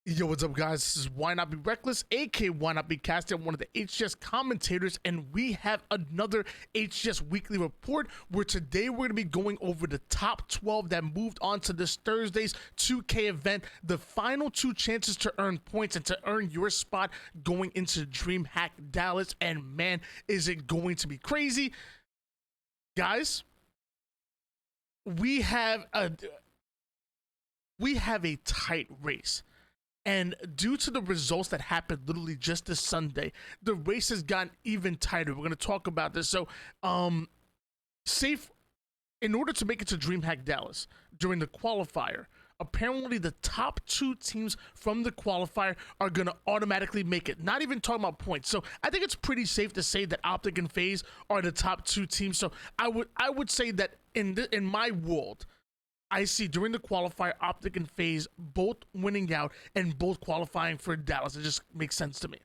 Yo, what's up, guys? This is Why Not Be Reckless, aka Why Not Be Casted, one of the HCS commentators, and we have another HCS Weekly Report where today we're going to be going over the top 12 that moved on to this Thursday's 2K event, the final two chances to earn points and to earn your spot going into DreamHack Dallas, and man, is it going to be crazy. Guys, we have a tight race. And due to the results that happened literally just this Sunday, the race has gotten even tighter. We're going to talk about this. So, in order to make it to DreamHack Dallas during the qualifier, apparently the top two teams from the qualifier are going to automatically make it. Not even talking about points. So I think it's pretty safe to say that Optic and FaZe are the top two teams. So I would say that in my world, I see during the qualifier, Optic and FaZe both winning out and both qualifying for Dallas. It just makes sense to me.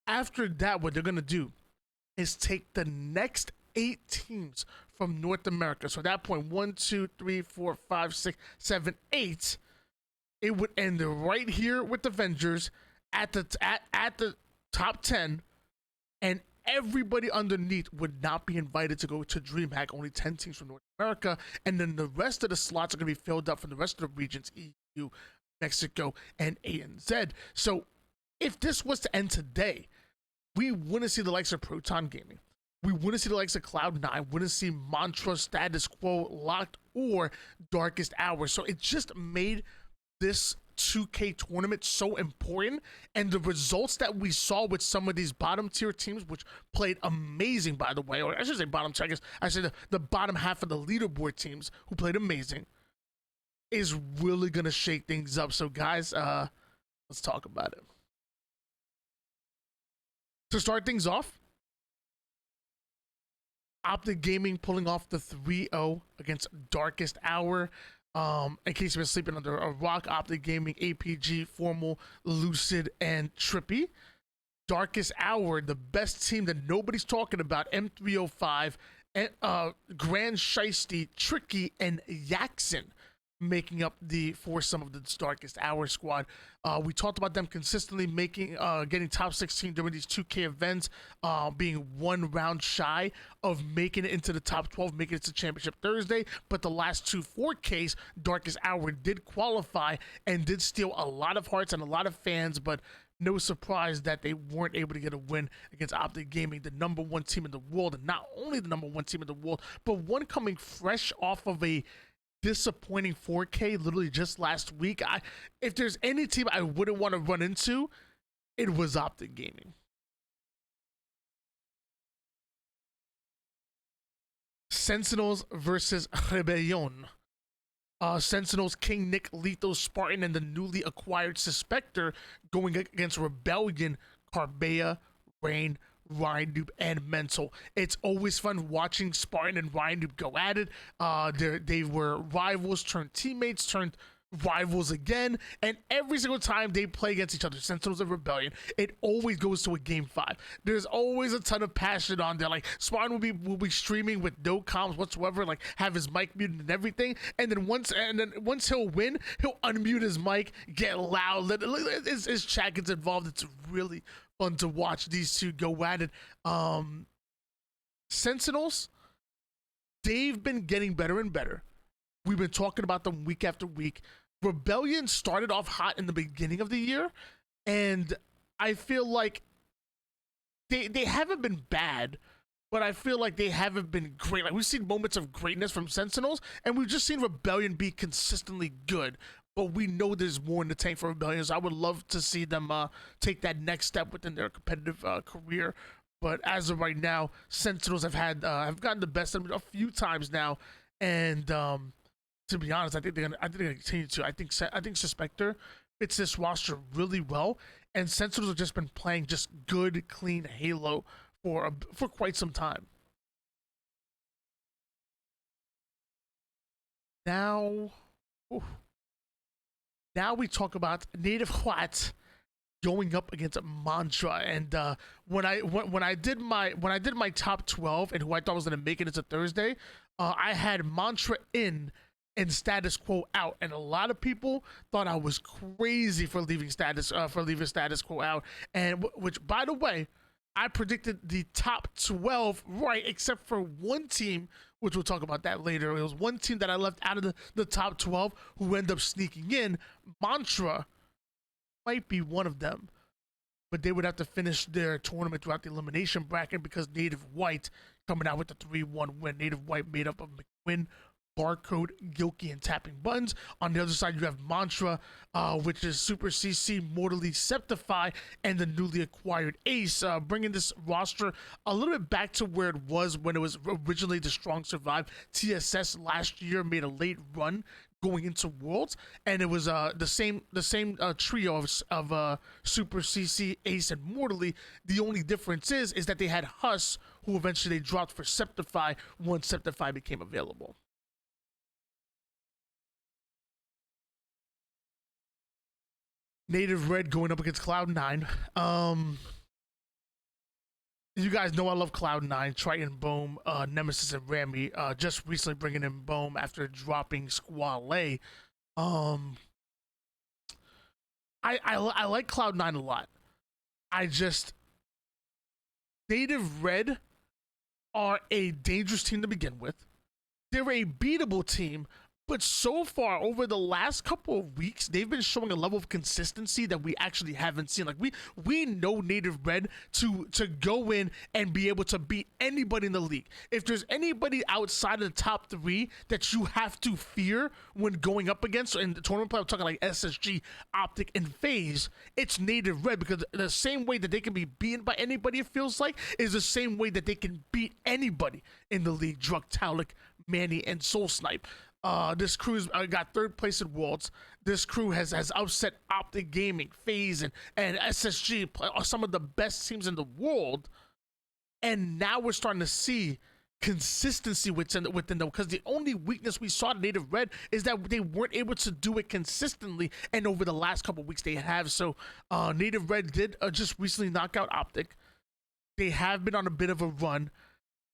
After that, what they're going to do is take the next 8 teams from North America. So at that point, 1, 2, 3, 4, 5, 6, 7, 8. It would end right here with Avengers at the top 10, and everybody underneath would not be invited to go to DreamHack, only 10 teams from North America, and then the rest of the slots are going to be filled up from the rest of the regions, EU, Mexico, and ANZ. So if this was to end today, we wouldn't see the likes of Proton Gaming. We wouldn't see the likes of Cloud9, wouldn't see Mantra, Status Quo, Locked, or Darkest Hour. So it just made this 2K tournament so important, and the results that we saw with some of these bottom tier teams, which played amazing, by the way, or I should say bottom tier, I should say the bottom half of the leaderboard teams who played amazing, is really gonna shake things up. So guys, let's talk about it. To start things off, Optic Gaming pulling off the 3-0 against Darkest Hour. In case you've been sleeping under a rock, Optic Gaming, APG, Formal, Lucid, and Trippy. Darkest Hour, the best team that nobody's talking about, M305, and Grand Shiesty, Tricky, and Yaxon making up the foursome of the Darkest Hour squad. We talked about them consistently getting top 16 during these 2K events, being one round shy of making it into the top 12, making it to Championship Thursday. But the last two 4Ks, Darkest Hour did qualify and did steal a lot of hearts and a lot of fans, but no surprise that they weren't able to get a win against Optic Gaming, the #1 team in the world, and not only the #1 team in the world, but one coming fresh off of a disappointing 4K literally just last week. If there's any team I wouldn't want to run into, it was Optic Gaming. Sentinels versus Rebellion. Sentinels, King Nick, Lethal, Spartan, and the newly acquired Suspector going against Rebellion, Carbea, Rain, Ryan and Mental. It's always fun watching Spartan and Ryan go at it. They were rivals turned teammates turned rivals again, and every single time they play against each other, Sentinels and Rebellion, it always goes to a game 5. There's always a ton of passion on there. Like Spartan will be streaming with no comms whatsoever, like have his mic muted and everything, and then once he'll win, he'll unmute his mic, get loud, his chat gets involved. It's really fun to watch these two go at it. Sentinels, they've been getting better and better. We've been talking about them week after week. Rebellion started off hot in the beginning of the year, and I feel like they haven't been bad, but I feel like they haven't been great. Like, we've seen moments of greatness from Sentinels, and we've just seen Rebellion be consistently good. But we know there's more in the tank for Rebellion, so I would love to see them take that next step within their competitive career. But as of right now, Sentinels have gotten the best of them a few times now, and to be honest, I think they're gonna continue to. I think Suspector fits this roster really well, and Sentinels have just been playing just good, clean Halo for quite some time. Now we talk about Native White going up against Mantra, and when I did my top 12 and who I thought was gonna make it into Thursday, I had Mantra in and Status Quo out, and a lot of people thought I was crazy for leaving Status Quo out, and which, by the way, I predicted the top 12 right, except for one team, which we'll talk about that later. It was one team that I left out of the top 12 who ended up sneaking in. Mantra might be one of them, but they would have to finish their tournament throughout the elimination bracket because Native White coming out with the 3-1 win. Native White made up of McQuinn, Barcode, Gilkey, and Tapping Buns. On the other side, you have Mantra, which is Super CC, Mortally Septify, and the newly acquired Ace, bringing this roster a little bit back to where it was when it was originally the Strong Survive. TSS last year made a late run going into Worlds, and it was the same trio of Super CC, Ace, and Mortally. The only difference is that they had Huss, who eventually they dropped for Septify once Septify became available. Native Red going up against Cloud9. You guys know I love Cloud9, Triton, Boom, Nemesis, and Rami. Just recently bringing in Boom after dropping Squale. I like Cloud9 a lot. Native Red are a dangerous team to begin with. They're a beatable team, but so far over the last couple of weeks, they've been showing a level of consistency that we actually haven't seen. Like we know Native Red to go in and be able to beat anybody in the league. If there's anybody outside of the top 3 that you have to fear when going up against, so in the tournament play, I'm talking like SSG, Optic, and FaZe, it's Native Red, because the same way that they can be beaten by anybody, it feels like, is the same way that they can beat anybody in the league. Druk, Taulik, Manny, and Soul Snipe. This crew's got 3rd place at Worlds. This crew has upset Optic Gaming, FaZe, and SSG, some of the best teams in the world. And now we're starting to see consistency within them, because the only weakness we saw in Native Red is that they weren't able to do it consistently, and over the last couple of weeks they have. So Native Red did just recently knock out Optic. They have been on a bit of a run.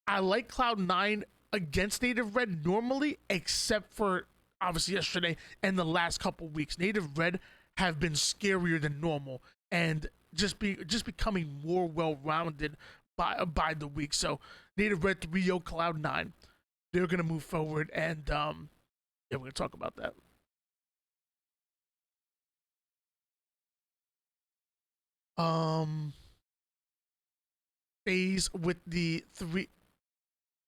I like Cloud9 against Native Red normally, except for obviously yesterday and the last couple weeks. Native Red have been scarier than normal, and just becoming more well-rounded by the week. So Native Red 3-0 Cloud9. They're gonna move forward, and yeah, we're gonna talk about that. FaZe with the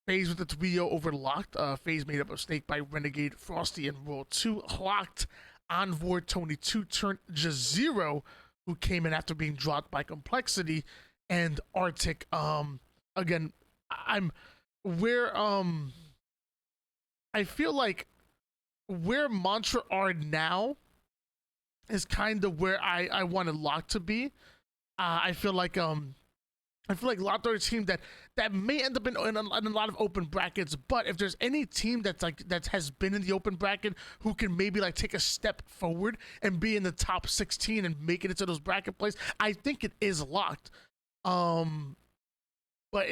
3-0 over Locked. FaZe made up of Snakebite, Renegade, Frosty, and Roll 2. Locked, Envoy, Tony 2 turned Jazero, who came in after being dropped by Complexity, and Arctic. Again, I feel like where Mantra are now is kind of where I wanted Locked to be. I feel like Locked are a team that may end up in a lot of open brackets, but if there's any team that has been in the open bracket who can maybe like take a step forward and be in the top 16 and make it into those bracket plays, I think it is Locked. But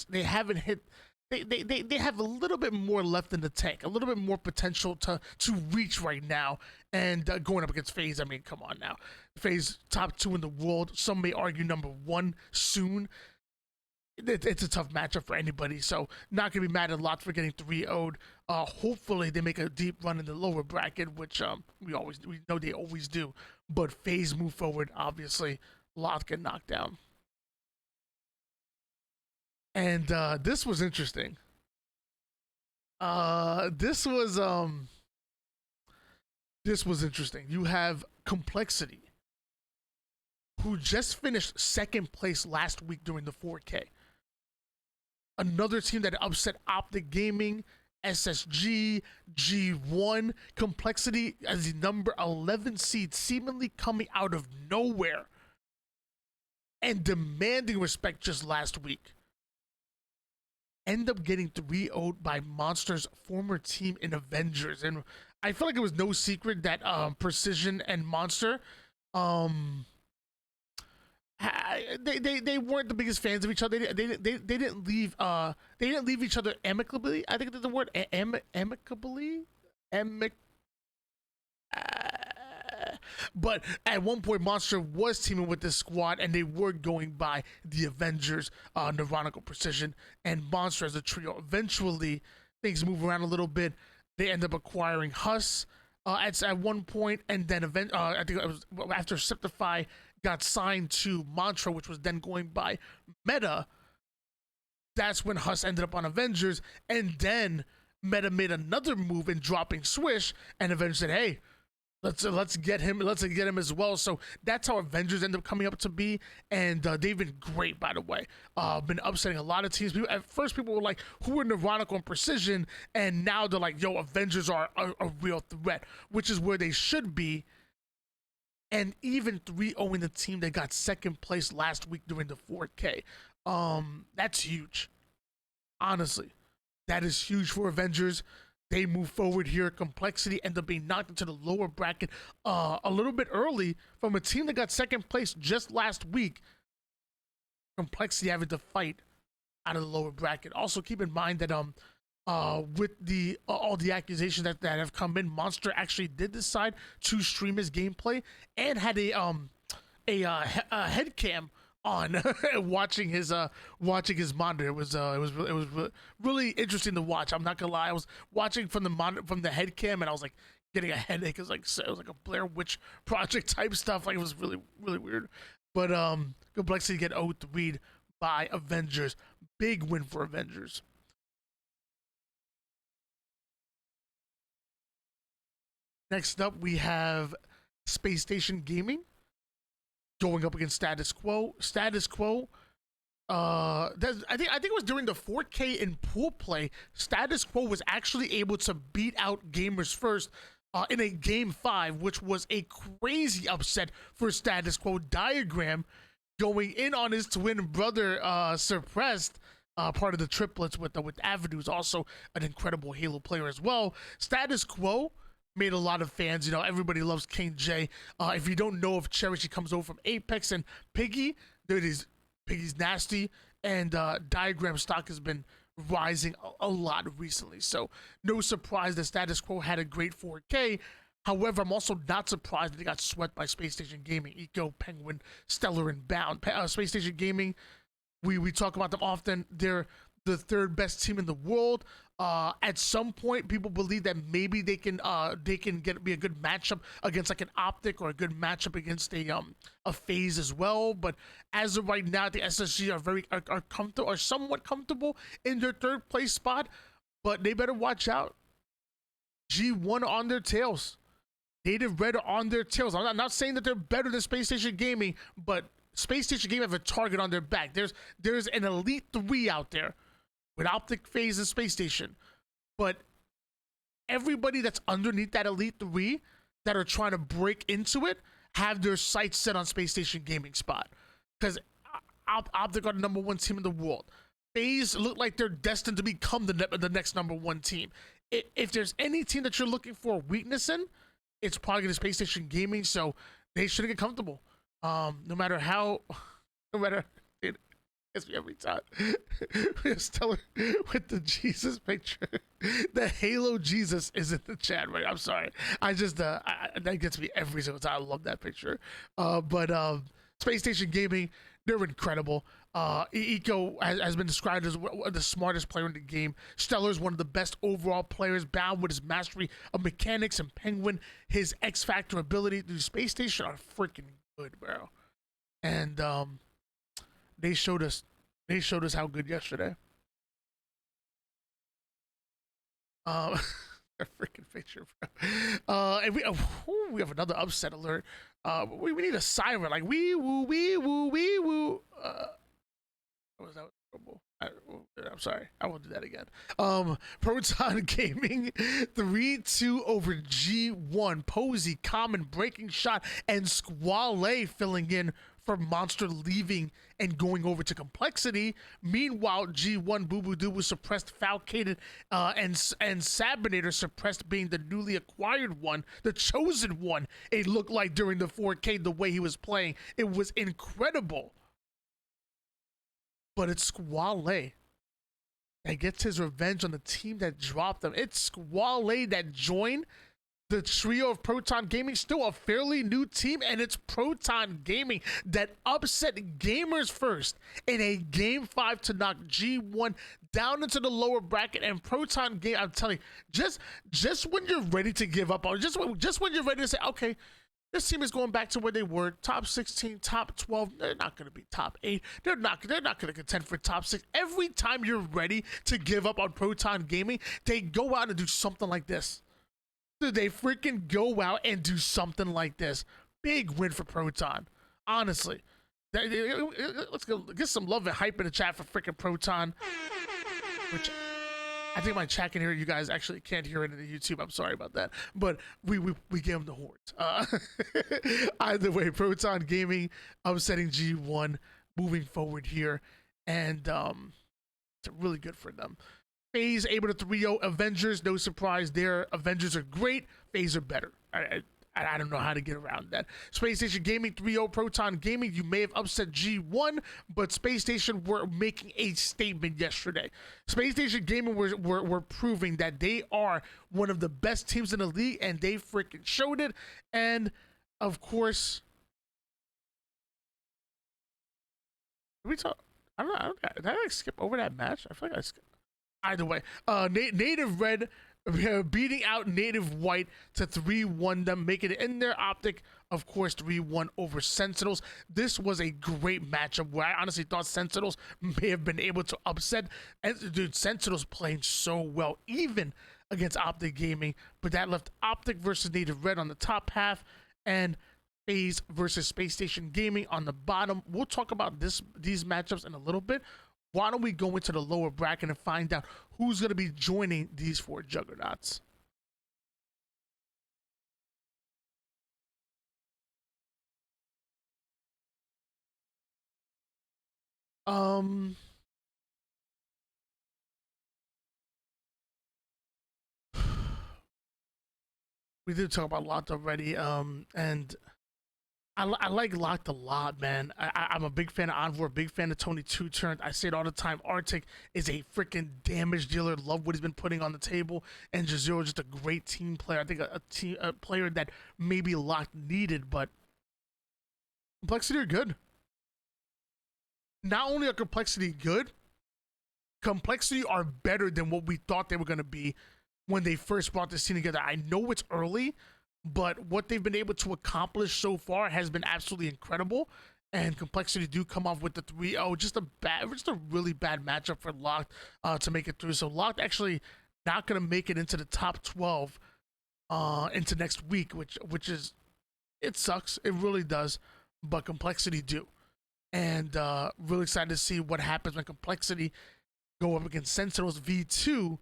they haven't hit. They have a little bit more left in the tank, a little bit more potential to reach right now. And going up against FaZe, I mean, come on now. FaZe top 2 in the world. Some may argue number 1 soon. It's a tough matchup for anybody, so not gonna be mad at Lot for getting 3-0'd. Hopefully they make a deep run in the lower bracket, which we know they always do. But FaZe move forward, obviously. Lot get knocked down. And this was interesting. This was interesting. You have Complexity, who just finished 2nd place last week during the 4K. Another team that upset Optic Gaming, SSG, G1. Complexity as the number 11 seed, seemingly coming out of nowhere and demanding respect just last week. End up getting 3-0'd by Monster's former team in Avengers. And I feel like it was no secret that Precision and Monster they weren't the biggest fans of each other. They didn't leave each other amicably. I think that's the word, amicably. and but at one point, Monster was teaming with this squad, and they were going by the Avengers, Neuronical Precision, and Monster as a trio. Eventually, things move around a little bit. They end up acquiring Huss at one point, and then I think it was after Septify got signed to Mantra, which was then going by Meta. That's when Huss ended up on Avengers, and then Meta made another move in dropping Swish, and Avengers said, "Hey, let's get him as well." So that's how Avengers end up coming up to be, and they've been great, by the way. Been upsetting a lot of teams. At first, people were like, "Who are Neuronical and Precision?" And now they're like, "Yo, Avengers are a real threat," which is where they should be. And even 3-0 the team that got second place last week during the 4K. That's huge. Honestly, that is huge for Avengers. They move forward here. Complexity end up being knocked into the lower bracket a little bit early from a team that got second place just last week. Complexity having to fight out of the lower bracket. Also, keep in mind that with the all the accusations that have come in, Monster actually did decide to stream his gameplay and had a head cam on watching his monitor. It was really interesting to watch. I'm not gonna lie. I was watching from the head cam, and I was like getting a headache. It was like a Blair Witch Project type stuff. Like, it was really weird. But Complexity get 0-3'd by Avengers. Big win for Avengers. Next up, we have Space Station Gaming going up against Status Quo. Status Quo, I think it was during the 4K in pool play, Status Quo was actually able to beat out Gamers First in a Game 5, which was a crazy upset for Status Quo. Diagram going in on his twin brother, Suppressed, part of the triplets with Avenues, also an incredible Halo player as well. Status Quo made a lot of fans. Everybody loves King J. If you don't know of Cherish, he comes over from Apex, and Piggy, there it is. Piggy's nasty, and Diagram stock has been rising a lot recently. So no surprise that Status Quo had a great 4K. However, I'm also not surprised that they got swept by Space Station Gaming, Eco, Penguin, Stellar, and Bound. Space Station Gaming, we talk about them often. They're the third best team in the world. At some point, people believe that maybe they can be a good matchup against like an Optic, or a good matchup against a FaZe as well. But as of right now, the SSG are comfortable, or somewhat comfortable in their third place spot. But they better watch out. G1 on their tails. Native Red are on their tails. I'm not saying that they're better than Space Station Gaming, but Space Station Gaming have a target on their back. There's an Elite 3 out there with Optic, FaZe, and Space Station. But everybody that's underneath that Elite 3 that are trying to break into it have their sights set on Space Station Gaming spot. Because Optic are the #1 team in the world. FaZe look like they're destined to become the next #1 team. If there's any team that you're looking for weakness in, it's probably the Space Station Gaming, so they shouldn't get comfortable. No matter, it gets me every time. Stellar with the Jesus picture. The Halo Jesus is in the chat, right? I'm sorry. I just that gets me every single time. I love that picture. But Space Station Gaming, they're incredible. Eco has been described as the smartest player in the game. Stellar is one of the best overall players, Bound with his mastery of mechanics, and Penguin, his X Factor ability. The Space Station are freaking good, bro. And they showed us how good yesterday. A freaking picture, bro. And we have another upset alert. We need a siren, like wee woo wee woo wee woo. Was that horrible? I'm sorry. I won't do that again. Proton Gaming 3-2 over G1. Posey, Common, Breaking Shot, and Squale filling in for Monster, leaving and going over to Complexity. Meanwhile, G1, Boo Boo Doo was suppressed, Falcated, and Sabinator suppressed, being the newly acquired one, the chosen one. It looked like during the 4K, the way he was playing, it was incredible. But it's Squale that gets his revenge on the team that dropped him. It's Squale that joined the trio of Proton Gaming, still a fairly new team, and it's Proton Gaming that upset Gamers First in a Game 5 to knock G1 down into the lower bracket. And Proton Game, I'm telling you, just when you're ready to give up on, just when you're ready to say, okay, this team is going back to where they were, top 16, top 12. They're not going to be top 8. They're not going to contend for top 6. Every time you're ready to give up on Proton Gaming, they go out and do something like this. They freaking go out and do something like this. Big win for Proton, honestly. Let's go get some love and hype in the chat for freaking Proton, which I think my chat can hear. You guys actually can't hear it in the YouTube. I'm sorry about that, but we gave them the horns. Either way, Proton Gaming upsetting G1, moving forward here, and it's really good for them. FaZe able to 3-0 Avengers, no surprise there. Avengers are great, FaZe are better. I don't know how to get around that. Space Station Gaming 3-0 Proton Gaming. You may have upset G1, but Space Station were making a statement yesterday. Space Station Gaming were proving that they are one of the best teams in the league, and they freaking showed it. And of course, did we talk? I don't know. Did I skip over that match? I feel like I skipped. Either way, Native Red beating out Native White to 3-1 them, making it in their Optic, of course, 3-1 over Sentinels. This was a great matchup where I honestly thought Sentinels may have been able to upset. And dude, Sentinels playing so well, even against Optic Gaming, but that left Optic versus Native Red on the top half, and FaZe versus Space Station Gaming on the bottom. We'll talk about these matchups in a little bit. Why don't we go into the lower bracket and find out who's going to be joining these four juggernauts? We did talk about Locked already, and I like Locked a lot, man. I'm a big fan of Envor, big fan of Tony Two Turns. I say it all the time. Arctic is a freaking damage dealer. Love what he's been putting on the table. And Jazero just a great team player. I think a player that maybe Locked needed, but Complexity are good. Not only are Complexity good, Complexity are better than what we thought they were going to be when they first brought this team together. I know it's early, but what they've been able to accomplish so far has been absolutely incredible. And Complexity do come off with the 3-0. Just a really bad matchup for Locked to make it through. So Locked actually not going to make it into the top 12 into next week, which is, it sucks. It really does. But Complexity do. And really excited to see what happens when Complexity go up against Sentinels V2.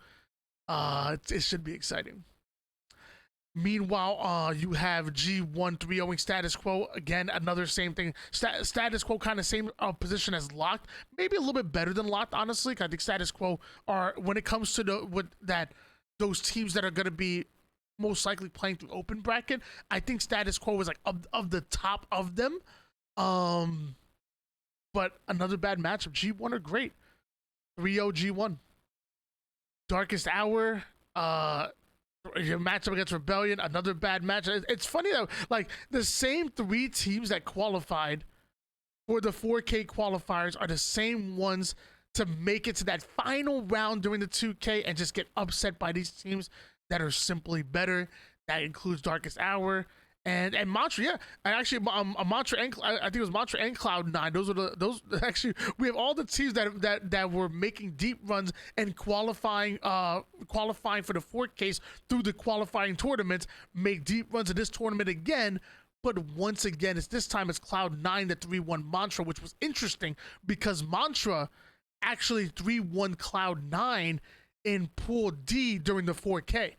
It should be exciting. Meanwhile, you have G1 3-0ing Status Quo. Again, another same thing. Status Quo kind of same position as Locked. Maybe a little bit better than Locked, honestly. I think Status Quo are, when it comes to those teams that are going to be most likely playing through open bracket, I think Status Quo is like of the top of them. But another bad matchup. G1 are great. 3-0 G1. Darkest Hour. Your matchup against Rebellion, another bad match. It's funny though, like the same three teams that qualified for the 4K qualifiers are the same ones to make it to that final round during the 2K and just get upset by these teams that are simply better. That includes Darkest Hour and Mantra. Yeah, and actually, Mantra and I think it was Mantra and Cloud9. Those actually, we have all the teams that were making deep runs and qualifying for the 4Ks through the qualifying tournaments, make deep runs in this tournament again. But once again, this time it's Cloud9 that 3-1 Mantra, which was interesting because Mantra actually 3-1 Cloud9 in Pool D during the 4K.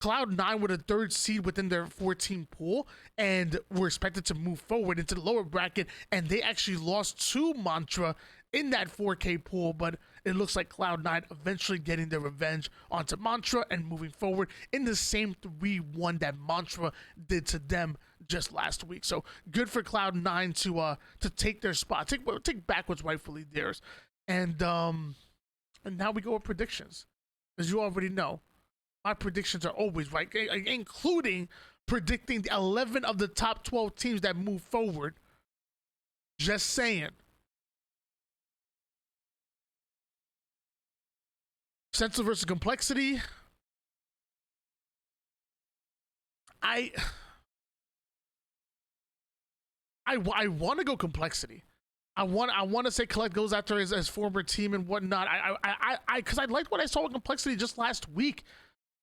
Cloud9 were the third seed within their 14 pool and were expected to move forward into the lower bracket, and they actually lost to Mantra in that 4K pool, but it looks like Cloud9 eventually getting their revenge onto Mantra and moving forward in the same 3-1 that Mantra did to them just last week. So good for Cloud9 to take their spot, take back what's rightfully theirs. And And now we go with predictions. As you already know, my predictions are always right, including predicting the 11 of the top 12 teams that move forward. Just saying. Sentinel versus Complexity. I want to go Complexity. I want to say Collect goes after his former team and whatnot. Because I liked what I saw with Complexity just last week.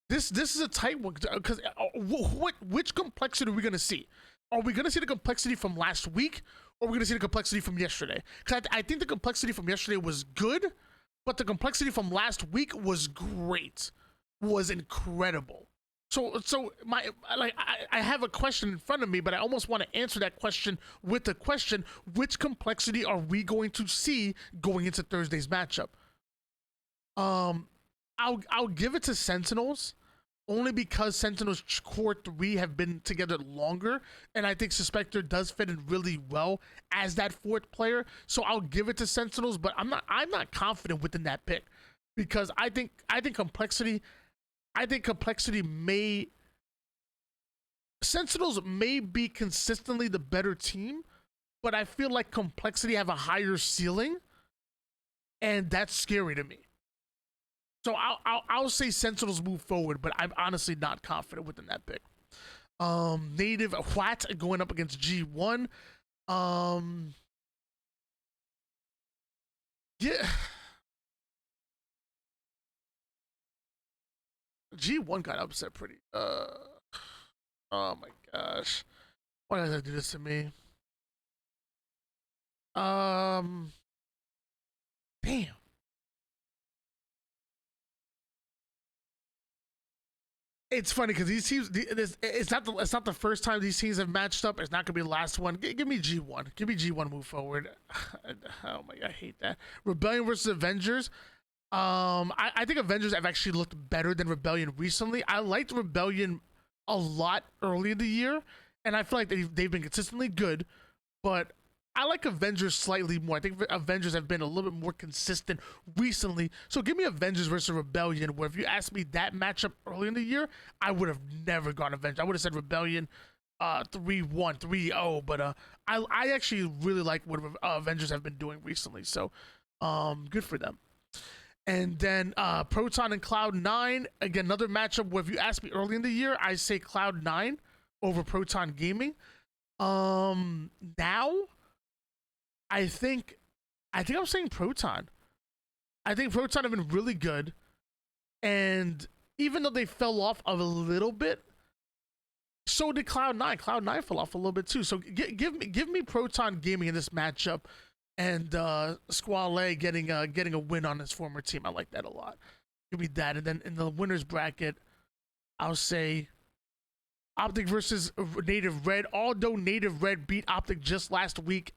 This is a tight one because which Complexity are we gonna see? Are we gonna see the Complexity from last week, or are we gonna see the Complexity from yesterday? Because I think the Complexity from yesterday was good, but the Complexity from last week was great, was incredible. So I have a question in front of me, but I almost want to answer that question with the question: which Complexity are we going to see going into Thursday's matchup? I'll give it to Sentinels, only because Sentinels core 3 have been together longer, and I think Suspector does fit in really well as that fourth player. So I'll give it to Sentinels, but I'm not confident within that pick, because I think Complexity Sentinels may be consistently the better team, but I feel like Complexity have a higher ceiling, and that's scary to me. So I'll say Sentinels move forward, but I'm honestly not confident within that pick. Native What going up against G1. Yeah. G1 got upset pretty. Oh my gosh. Why does that do this to me? Damn. It's funny because these teams, it's not the first time these teams have matched up. It's not gonna be the last one. Give me G1. Give me G1 move forward. Oh my god, I hate that. Rebellion versus Avengers. I think Avengers have actually looked better than Rebellion recently. I liked Rebellion a lot early in the year, and I feel like they've been consistently good, but I like Avengers slightly more. I think Avengers have been a little bit more consistent recently. So give me Avengers versus Rebellion, where if you asked me that matchup early in the year, I would have never gone Avengers. I would have said Rebellion 3-1, 3-0, but I actually really like what Avengers have been doing recently. So good for them. And then Proton and Cloud9, again, another matchup where if you ask me early in the year, I say Cloud9 over Proton Gaming. Now I think I'm saying Proton. I think Proton have been really good, and even though they fell off a little bit, so did Cloud9. Cloud9 fell off a little bit too. So give me Proton Gaming in this matchup, and Squale getting a win on his former team. I like that a lot. Give me that, and then in the winners bracket, I'll say Optic versus Native Red. Although Native Red beat Optic just last week,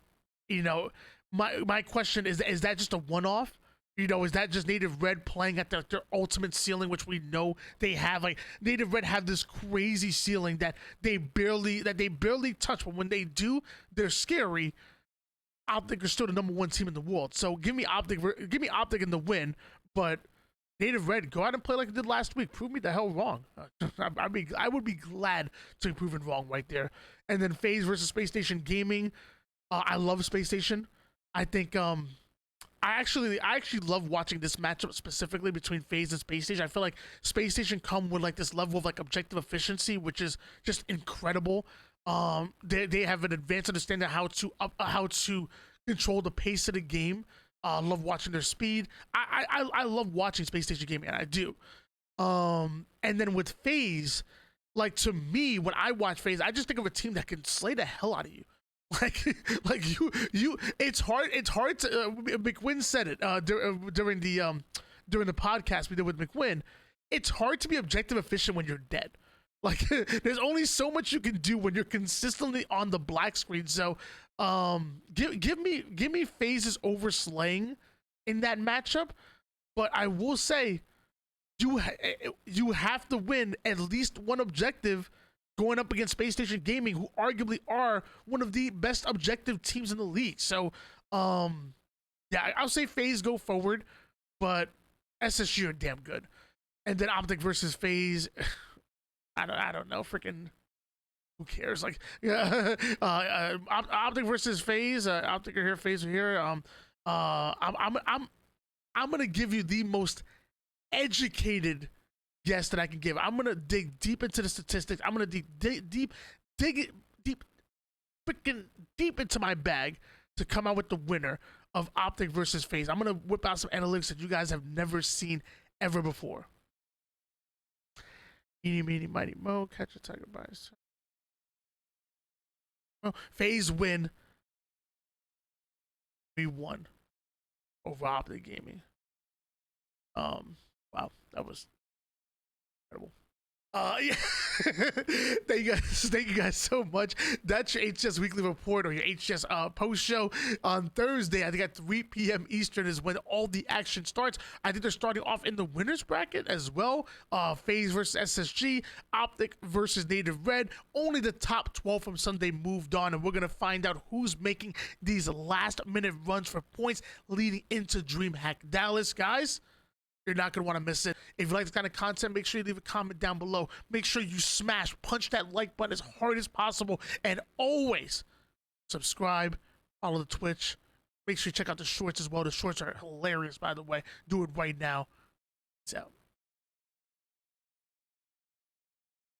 you know, my question is that just a one-off? You know, is that just Native Red playing at their ultimate ceiling, which we know they have? Like, Native Red have this crazy ceiling that they barely touch, but when they do, they're scary. Optic are still the #1 team in the world, so give me Optic in the win. But Native Red, go out and play like it did last week. Prove me the hell wrong. I would be glad to be proven wrong right there. And then FaZe versus Space Station Gaming. I love Space Station. I think I actually love watching this matchup specifically between FaZe and Space Station. I feel like Space Station come with like this level of like objective efficiency, which is just incredible. They have an advanced understanding of how to control the pace of the game. Love watching their speed. I love watching Space Station Gaming, and I do. And then with FaZe, like, to me, when I watch FaZe, I just think of a team that can slay the hell out of you. Like it's hard to McQuinn said it during the podcast we did with McQuinn. It's hard to be objective efficient when you're dead. Like, there's only so much you can do when you're consistently on the black screen. So give me FaZe's overslaying in that matchup, but I will say you have to win at least one objective going up against Space Station Gaming, who arguably are one of the best objective teams in the league. So, yeah, I'll say FaZe go forward, but SSG are damn good. And then Optic versus FaZe, I don't know, freaking who cares? Like, yeah, Optic versus FaZe, Optic are here, FaZe are here. I'm gonna give you the most educated guess that I can give. I'm gonna dig deep into the statistics. I'm gonna dig freaking deep into my bag to come out with the winner of Optic versus FaZe. I'm gonna whip out some analytics that you guys have never seen ever before. Eeny, meeny, mighty, mo, catch a tiger by his tail. FaZe win. We won over Optic Gaming. Wow, that was incredible. Yeah. Thank you guys so much. That's your HCS Weekly Report, or your HCS post show on Thursday. I think at 3 p.m. Eastern is when all the action starts. I think they're starting off in the winners bracket as well. FaZe versus SSG, Optic versus Native Red. Only the top 12 from Sunday moved on, and we're gonna find out who's making these last-minute runs for points leading into DreamHack Dallas, guys. You're not going to want to miss it. If you like this kind of content, make sure you leave a comment down below. Make sure you punch that like button as hard as possible. And always subscribe, follow the Twitch. Make sure you check out the shorts as well. The shorts are hilarious, by the way. Do it right now. Peace out.